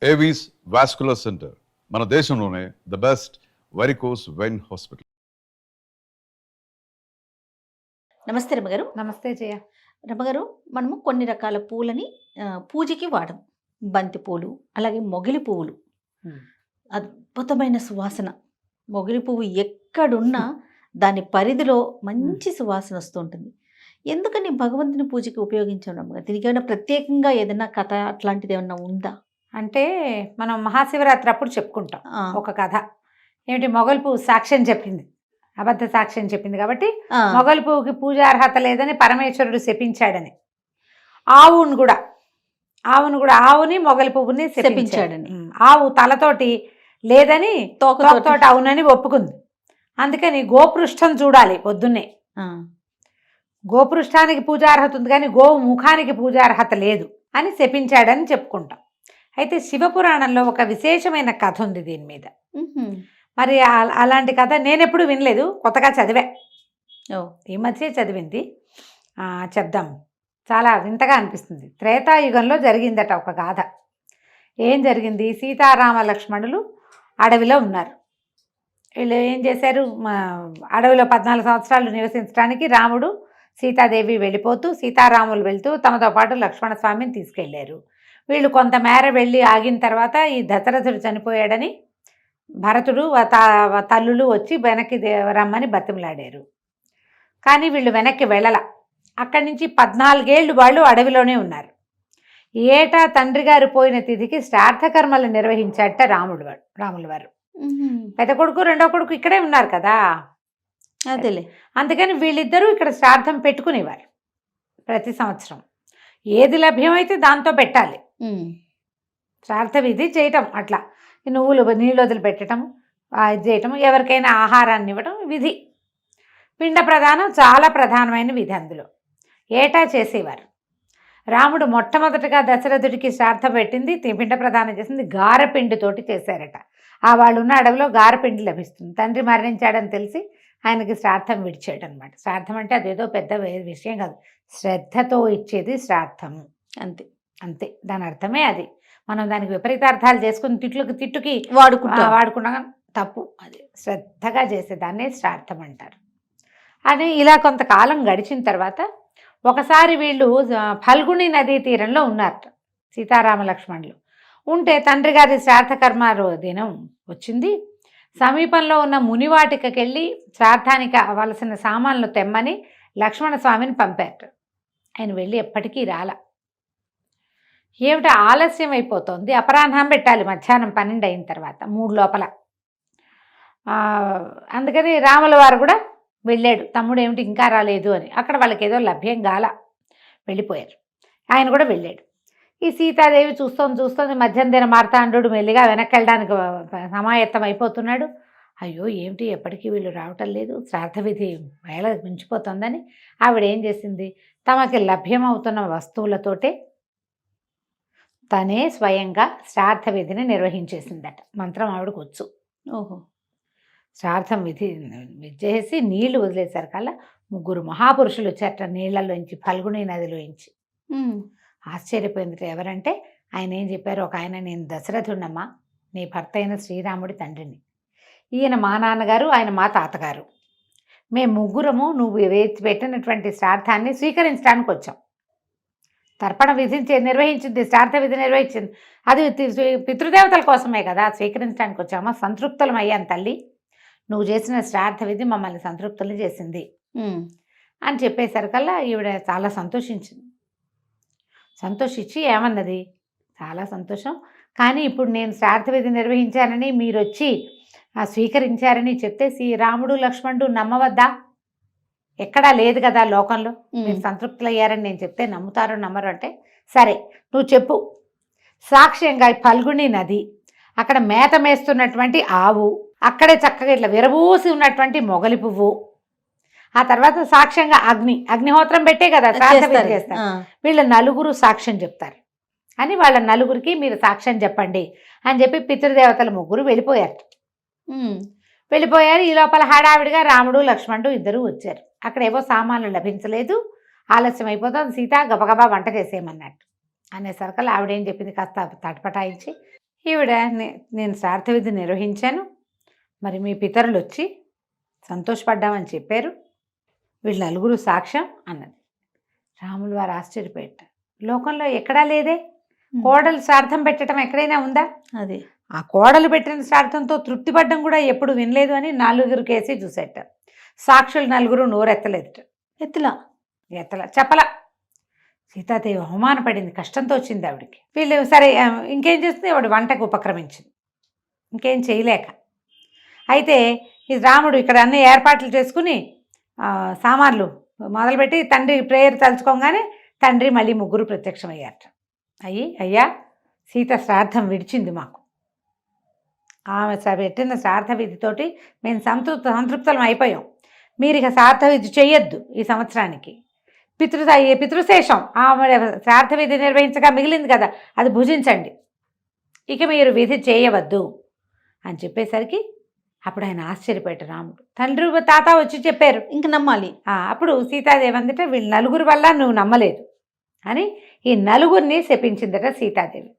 Avis vascular centre మన దేశంలోనే the best varicose vein hospital. నమస్తే రమగారు. నమస్తే జయ. రమగారు, మనము కొన్ని రకాల పూలని పూజకి వాడము. బంతి పూలు, అలాగే మొగిలి పువ్వులు. అద్భుతమైన సువాసన. మొగిలి పువ్వు ఎక్కడున్నా దాని పరిధిలో మంచి సువాసన వస్తూ ఉంటుంది. ఎందుకని భగవంతుని పూజకి ఉపయోగించాం రమ్మగారు? దీనికి ఏమైనా ప్రత్యేకంగా ఏదైనా కథ అట్లాంటిది ఏమన్నా ఉందా? అంటే మనం మహాశివరాత్రి అప్పుడు చెప్పుకుంటాం ఒక కథ. ఏమిటి, మొగలి పువ్వు సాక్ష్యం చెప్పింది, అబద్ధ సాక్ష్యం చెప్పింది కాబట్టి మొగలి పువ్వుకి పూజార్హత లేదని పరమేశ్వరుడు శపించాడని. ఆవుని మొగలి పువ్వుని శపించాడని. ఆవు తలతోటి లేదని తోకతోటి అవునని ఒప్పుకుంది. అందుకని గోపృష్టం చూడాలి పొద్దున్నే. గోపృష్టానికి పూజార్హత ఉంది కానీ గోవు ముఖానికి పూజార్హత లేదు అని శపించాడని చెప్పుకుంటాం. అయితే శివపురాణంలో ఒక విశేషమైన కథ ఉంది దీని మీద. మరి అలాంటి కథ నేనెప్పుడు వినలేదు, కొత్తగా చదివా. ఈ మధ్య చదివింది, చెప్దాం. చాలా వింతగా అనిపిస్తుంది. త్రేతాయుగంలో జరిగిందట ఒక గాథ. ఏం జరిగింది? సీతారామ లక్ష్మణులు అడవిలో ఉన్నారు. వీళ్ళు ఏం చేశారు, అడవిలో 14 సంవత్సరాలు నివసించడానికి రాముడు సీతాదేవి వెళ్ళిపోతూ, సీతారాములు వెళ్తూ తమతో పాటు లక్ష్మణస్వామిని తీసుకెళ్లారు. వీళ్ళు కొంతమేర వెళ్ళి ఆగిన తర్వాత ఈ దశరథుడు చనిపోయాడని భరతుడు తల్లులు వచ్చి వెనక్కి రమ్మని బతిమలాడారు. కానీ వీళ్ళు వెనక్కి వెళ్ళల. అక్కడి నుంచి 14 ఏళ్ళు వాళ్ళు అడవిలోనే ఉన్నారు. ఏటా తండ్రి గారు పోయిన తిథికి శ్రాద్ధకర్మలు నిర్వహించాట రాముల వారు. పెద్ద కొడుకు రెండో కొడుకు ఇక్కడే ఉన్నారు కదా, అదేలే. అందుకని వీళ్ళిద్దరూ ఇక్కడ శ్రాద్ధం పెట్టుకునేవారు. ప్రతి సంవత్సరం ఏది లభ్యమైతే దాంతో పెట్టాలి. శ్రాద్ధ విధి చేయటం, అట్లా నువ్వులు నీళ్ళు వదిలిపెట్టడం, ఇది చేయటం, ఎవరికైనా ఆహారాన్ని ఇవ్వడం విధి. పిండ ప్రదానం చాలా ప్రధానమైన విధి. అందులో ఏటా చేసేవారు. రాముడు మొట్టమొదటిగా దశరథుడికి శ్రాద్ధ పెట్టింది, పిండ ప్రదానం చేసింది గారపిండితోటి చేశారట. వాళ్ళు ఉన్న అడవిలో గారపిండి లభిస్తుంది. తండ్రి మరణించాడని తెలిసి ఆయనకి శ్రాద్ధం విడిచాడు అనమాట. శ్రాద్ధం అంటే అదేదో పెద్ద విషయం కాదు, శ్రద్ధతో ఇచ్చేది శ్రాద్ధము, అంతే అంతే. దాని అర్థమే అది. మనం దానికి విపరీతార్థాలు చేసుకుని తిట్టుకి వాడుకున్నా తప్పు. అది శ్రద్ధగా చేసేదాన్నే శ్రాద్ధం అంటారు. అని ఇలా కొంతకాలం గడిచిన తర్వాత ఒకసారి వీళ్ళు ఫల్గుణి నదీ తీరంలో ఉన్నారు, సీతారామ లక్ష్మణులు ఉంటే. తండ్రి గారి శ్రాద్ధకర్మ దినం వచ్చింది. సమీపంలో ఉన్న మునివాటికకి వెళ్ళి శ్రాద్ధానికి అవ్వాల్సిన సామాన్లు తెమ్మని లక్ష్మణస్వామిని పంపారు. ఆయన వెళ్ళి ఎప్పటికీ రాల. ఏమిటో ఆలస్యం అయిపోతుంది, అపరాహ్నం పెట్టాలి, మధ్యాహ్నం 12 అయిన తర్వాత 3 లోపల. అందుకని రాముల వారు కూడా వెళ్ళాడు. తమ్ముడు ఏమిటి ఇంకా రాలేదు అని. అక్కడ వాళ్ళకి ఏదో లభ్యం గాల, వెళ్ళిపోయారు. ఆయన కూడా వెళ్ళాడు. ఈ సీతాదేవి చూస్తోంది మధ్యాహ్నం మార్తాండు మెల్లిగా వెనక్కి వెళ్ళడానికి సమాయత్తం అయిపోతున్నాడు. అయ్యో ఏమిటి ఎప్పటికీ వీళ్ళు రావటం లేదు, శ్రాద్ధ విధి వేళ మించిపోతుందని ఆవిడ ఏం చేసింది, తమకి లభ్యమవుతున్న వస్తువులతోటే తనే స్వయంగా శ్రాద్ధ విధిని నిర్వహించేసిందట. మంత్రం ఆవిడకు వచ్చు. శ్రాద్ధం విధి చేసి నీళ్లు వదిలేశారు కల్లా 3 మహాపురుషులు వచ్చారట నీళ్లలోంచి, ఫల్గుణి నదిలోంచి. ఆశ్చర్యపోయింది. ఎవరంటే ఆయన ఏం చెప్పారు, ఒక ఆయన, నేను దశరథుడమ్మా, నీ భర్త అయిన శ్రీరాముడి తండ్రిని. ఈయన మా నాన్నగారు, ఆయన మా తాతగారు. మేము ముగ్గురము నువ్వు పెట్టినటువంటి శ్రాద్ధాన్ని స్వీకరించడానికి వచ్చాం. తర్పణ విధి నిర్వహించింది, శ్రాద్ధ విధి నిర్వహించింది, అది పితృదేవతల కోసమే కదా, స్వీకరించడానికి వచ్చామా. సంతృప్తులం అయ్యాను తల్లి, నువ్వు చేసిన శ్రాద్ధ విధి మమ్మల్ని సంతృప్తులు చేసింది అని చెప్పేసరికల్లా ఈవిడ చాలా సంతోషించి ఏమన్నది, చాలా సంతోషం, కానీ ఇప్పుడు నేను శ్రాద్ధ విధి నిర్వహించానని మీరు వచ్చి స్వీకరించారని చెప్తే శ్రీరాముడు లక్ష్మణుడు నమ్మవద్దా? ఎక్కడా లేదు కదా లోకంలో, మీరు సంతృప్తులు అయ్యారని నేను చెప్తే నమ్ముతారో నమ్మరు అంటే, సరే నువ్వు చెప్పు. సాక్ష్యంగా ఫల్గుణి నది, అక్కడ మేత మేస్తున్నటువంటి ఆవు, అక్కడే చక్కగా ఇట్లా విరబూసి ఉన్నటువంటి మొగలి పువ్వు, ఆ తర్వాత సాక్ష్యంగా అగ్నిహోత్రం పెట్టే కదా శ్రాద్ధ విధి చేస్తారు. వీళ్ళ 4 సాక్ష్యం చెప్తారు అని వాళ్ళ 4కి మీరు సాక్ష్యం చెప్పండి అని చెప్పి పితృదేవతల 3 వెళ్ళిపోయారు. ఈ లోపల హడావిడిగా రాముడు లక్ష్మణుడు ఇద్దరు వచ్చారు. అక్కడ ఏవో సామాన్లు లభించలేదు, ఆలస్యం అయిపోతుంది, సీత గబగబా వంట చేసేయమన్నట్టు అనేసరికి ఆవిడేం చెప్పింది, కాస్త తటపటాయించి, ఈవిడ నేను శ్రాద్ధ విధి నిర్వహించాను, మరి మీ పితరులు వచ్చి సంతోషపడ్డామని చెప్పారు, వీళ్ళు నలుగురు సాక్ష్యం అన్నది. రాములు వారు ఆశ్చర్యపోయారు. లోకంలో ఎక్కడా లేదే, కోడలు శ్రాద్ధం పెట్టడం ఎక్కడైనా ఉందా? అదే ఆ కోడలు పెట్టిన శ్రాద్ధంతో తృప్తిపడ్డం కూడా ఎప్పుడు వినలేదు అని 4 కేసి చూసేట. సాక్షులు 4 నోరెత్తలేదుట. ఎత్తులా చెప్పల. సీతాదేవి అవమానపడింది, కష్టంతో వచ్చింది ఆవిడికి. వీళ్ళు సరే ఇంకేం చేస్తుంది, ఆవిడ వంటకు ఉపక్రమించింది, ఇంకేం చేయలేక. అయితే ఈ రాముడు ఇక్కడ అన్ని ఏర్పాట్లు చేసుకుని సామాన్లు మొదలుపెట్టి తండ్రి ప్రేయర్ తలుచుకోగానే తండ్రి మళ్ళీ 3 ప్రత్యక్షమయ్యారట. అయ్యా సీత శ్రాద్ధం విడిచింది మాకు, ఆమె పెట్టిన శ్రాద్ధ విధితోటి మేము సంతృప్తం అయిపోయాం, మీరు ఇక శ్రాద్ధ విధి చెయ్యొద్దు, ఈ సంవత్సరానికి పితృశేషం ఆమె శ్రాద్ధ విధి నిర్వహించగా మిగిలింది కదా, అది భుజించండి, ఇక మీరు విధి చేయవద్దు అని చెప్పేసరికి అప్పుడు ఆయన ఆశ్చర్యపోయాడు రాముడు. తండ్రి తాత వచ్చి చెప్పారు, ఇంక నమ్మాలి. అప్పుడు సీతాదేవి అందట వీళ్ళు 4 వల్ల నువ్వు నమ్మలేదు అని ఈ 4 శపించిందట సీతాదేవి.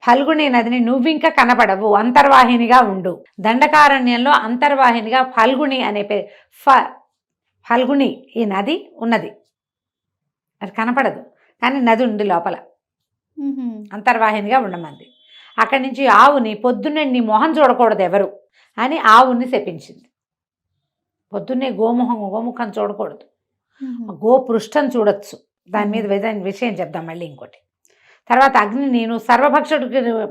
ఫల్గుణి నదిని నువ్వింక కనబడవు, అంతర్వాహినిగా ఉండు. దండకారణ్యంలో అంతర్వాహినిగా ఫల్గుణి అనే పేరు, ఫల్గుణి ఈ నది ఉన్నది, అది కనపడదు కానీ నది ఉంది లోపల, అంతర్వాహినిగా ఉండమంది. అక్కడి నుంచి ఆవుని పొద్దున్నే నీ మొహం చూడకూడదు ఎవరు అని ఆవుని శపించింది. పొద్దున్నే గోముఖం చూడకూడదు, గోపృష్టం చూడొచ్చు. దాని మీద విషయం చెప్దాం మళ్ళీ ఇంకోటి. తర్వాత అగ్ని, నేను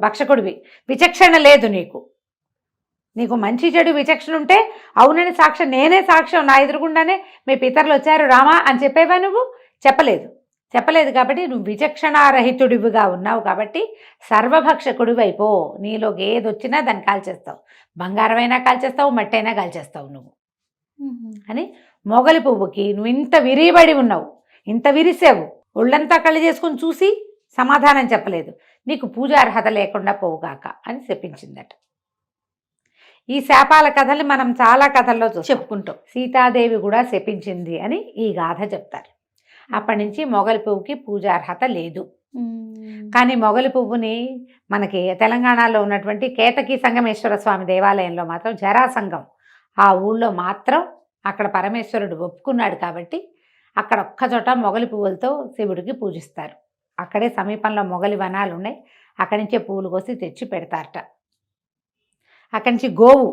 భక్షకుడివి, విచక్షణ లేదు నీకు మంచి చెడు విచక్షణ ఉంటే అవునని సాక్ష్యం, నేనే సాక్ష్యం, నా ఎదురుగుండానే మీ పితరులు వచ్చారు రామా అని చెప్పేవా నువ్వు? చెప్పలేదు కాబట్టి నువ్వు విచక్షణారహితుడివిగా ఉన్నావు కాబట్టి సర్వభక్షకుడివి అయిపో. నీలోకి ఏది వచ్చినా దాన్ని కాల్చేస్తావు, బంగారమైనా కాల్చేస్తావు, మట్టైనా కాల్చేస్తావు నువ్వు అని. మొగలి పువ్వుకి నువ్వు ఇంత విరిబడి ఉన్నావు, ఇంత విరిసావు, ఒళ్ళంతా కళ్ళు చేసుకుని చూసి సమాధానం చెప్పలేదు, నీకు పూజ అర్హత లేకుండా పోవుగాక అని శపించిందట. ఈ శాపాల కథల్ని మనం చాలా కథల్లో చెప్పుకుంటాం. సీతాదేవి కూడా శపించింది అని ఈ గాథ చెప్తారు. అప్పటి నుంచి మొగలి పువ్వుకి పూజార్హత లేదు. కానీ మొగలి పువ్వుని మనకి తెలంగాణలో ఉన్నటువంటి కేతకి సంగమేశ్వర స్వామి దేవాలయంలో మాత్రం జరాసంగం ఆ ఊళ్ళో మాత్రం అక్కడ పరమేశ్వరుడు ఒప్పుకున్నాడు కాబట్టి అక్కడ ఒక్కచోట మొగలి పువ్వులతో శివుడికి పూజిస్తారు. అక్కడే సమీపంలో మొగలి వనాలు ఉన్నాయి, అక్కడి నుంచే పువ్వులు కోసి తెచ్చి పెడతారట. అక్కడి నుంచి గోవు,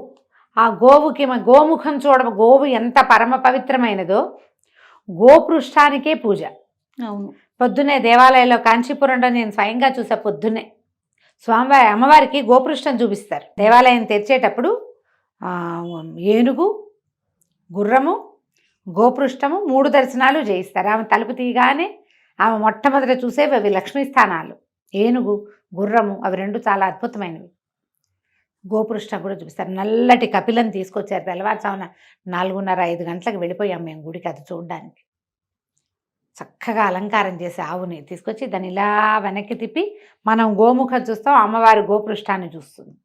ఆ గోవుకి గోముఖం గోవు ఎంత పరమ పవిత్రమైనదో గోపృష్ఠానికే పూజ. అవును, పొద్దున్నే దేవాలయంలో కాంచీపురంలో నేను స్వయంగా చూసా, పొద్దున్నే స్వామివారి అమ్మవారికి గోపృష్టం చూపిస్తారు. దేవాలయం తెరిచేటప్పుడు ఏనుగు, గుర్రము, గోపృష్టము 3 దర్శనాలు చేయిస్తారు. ఆమె తలుపు తీయగానే ఆమె మొట్టమొదట చూసేవి అవి లక్ష్మీ స్థానాలు, ఏనుగు, గుర్రము, అవి 2 చాలా అద్భుతమైనవి. గోపృష్టం కూడా చూపిస్తారు. నల్లటి కపిలను తీసుకొచ్చారు. తెల్లవారుజామున 4:30-5 గంటలకు వెళ్ళిపోయాం మేము గుడికి అది చూడడానికి. చక్కగా అలంకారం చేసి ఆవుని తీసుకొచ్చి దాన్ని ఇలా వెనక్కి తిప్పి మనం గోముఖం చూస్తాం, అమ్మవారి గోపృష్టాన్ని చూస్తుంది.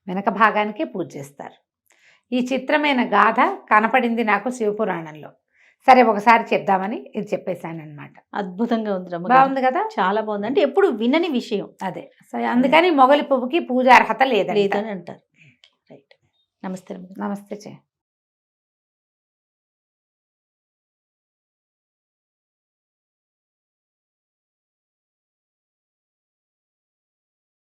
వెనక భాగానికి పూజ చేస్తారు. ఈ చిత్రమైన గాథ కనపడింది నాకు శివపురాణంలో. సరే ఒకసారి చెప్దామని ఇది చెప్పేశాను అనమాట. అద్భుతంగా ఉంది, బాగుంది కదా, చాలా బాగుంది. అంటే ఎప్పుడు వినని విషయం అదే. అందుకని మొగలి పువ్వుకి పూజ అర్హత లేదని అంటారు. రైట్. నమస్తే. నమస్తే.